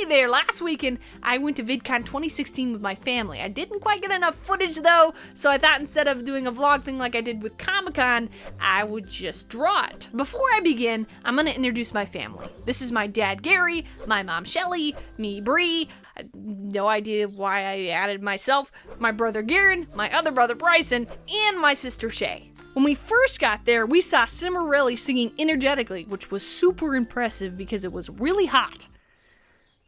Hey there, last weekend I went to VidCon 2016 with my family. I didn't quite get enough footage though, so I thought instead of doing a vlog thing like I did with Comic-Con, I would just draw it. Before I begin, I'm gonna introduce my family. This is my dad Gary, my mom Shelly, me Bree, no idea why I added myself, my brother Garen, my other brother Bryson, and my sister Shay. When we first got there, we saw Cimarelli singing energetically, which was super impressive because it was really hot.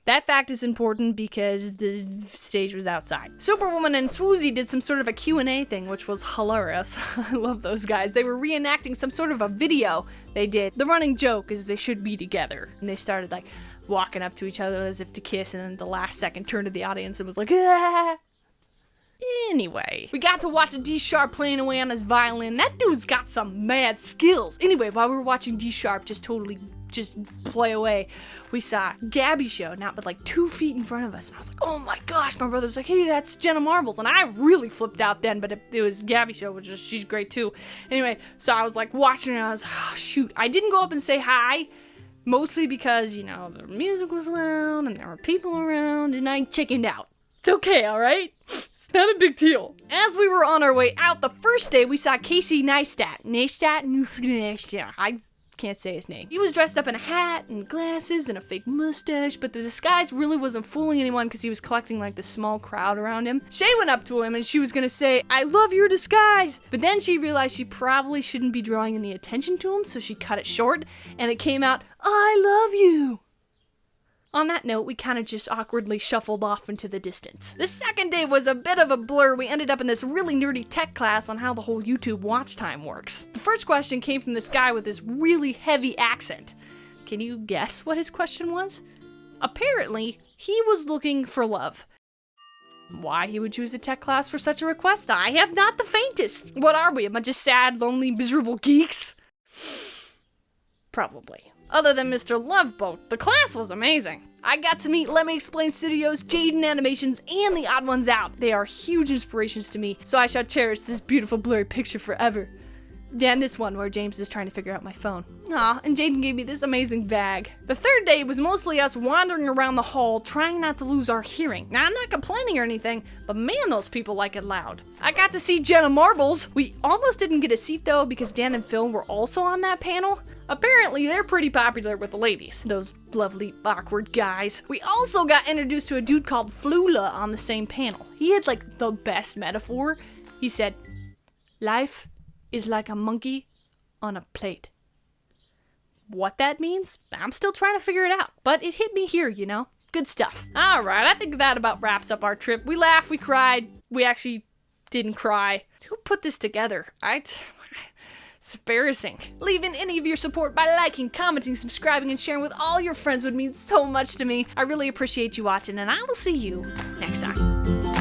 That fact is important because the stage was outside. Superwoman and Swoozie did some sort of a Q&A thing, which was hilarious. I love those guys. They were reenacting some sort of a video they did. The running joke is they should be together. And they started like walking up to each other as if to kiss, and then the last second turned to the audience and was like, ah! Anyway, we got to watch D Sharp playing away on his violin. That dude's got some mad skills. Anyway, while we were watching D Sharp just play away, we saw Gabby show not but like 2 feet in front of us, and I was like, oh my gosh. My brother's like, hey, that's Jenna Marbles, and I really flipped out then, but it was Gabby show, which is, she's great too. Anyway, so I was like watching her, and I was like, oh, shoot. I didn't go up and say hi, mostly because, you know, the music was loud and there were people around, and I chickened out. It's okay, alright? It's not a big deal. As we were on our way out the first day, we saw Casey Neistat. I can't say his name. He was dressed up in a hat and glasses and a fake mustache, but the disguise really wasn't fooling anyone because he was collecting like the small crowd around him. Shay went up to him and she was gonna say, I love your disguise! But then she realized she probably shouldn't be drawing any attention to him, so she cut it short, and it came out, I love you! On that note, we kind of just awkwardly shuffled off into the distance. The second day was a bit of a blur. We ended up in this really nerdy tech class on how the whole YouTube watch time works. The first question came from this guy with this really heavy accent. Can you guess what his question was? Apparently, he was looking for love. Why he would choose a tech class for such a request, I have not the faintest. What are we, a bunch of sad, lonely, miserable geeks? Probably. Other than Mr. Loveboat, the class was amazing. I got to meet Let Me Explain Studios, EST Animations, and The Odd Ones Out. They are huge inspirations to me, so I shall cherish this beautiful blurry picture forever. And this one where James is trying to figure out my phone. Aw, and Jaden gave me this amazing bag. The third day was mostly us wandering around the hall, trying not to lose our hearing. Now, I'm not complaining or anything, but man, those people like it loud. I got to see Jenna Marbles. We almost didn't get a seat though because Dan and Phil were also on that panel. Apparently, they're pretty popular with the ladies. Those lovely, awkward guys. We also got introduced to a dude called Flula on the same panel. He had like the best metaphor. He said, life is like a monkey on a plate. What that means, I'm still trying to figure it out, but it hit me here, you know? Good stuff. Alright, I think that about wraps up our trip. We laughed, we cried, we actually didn't cry. Who put this together? It's embarrassing. Leaving any of your support by liking, commenting, subscribing, and sharing with all your friends would mean so much to me. I really appreciate you watching, and I will see you next time.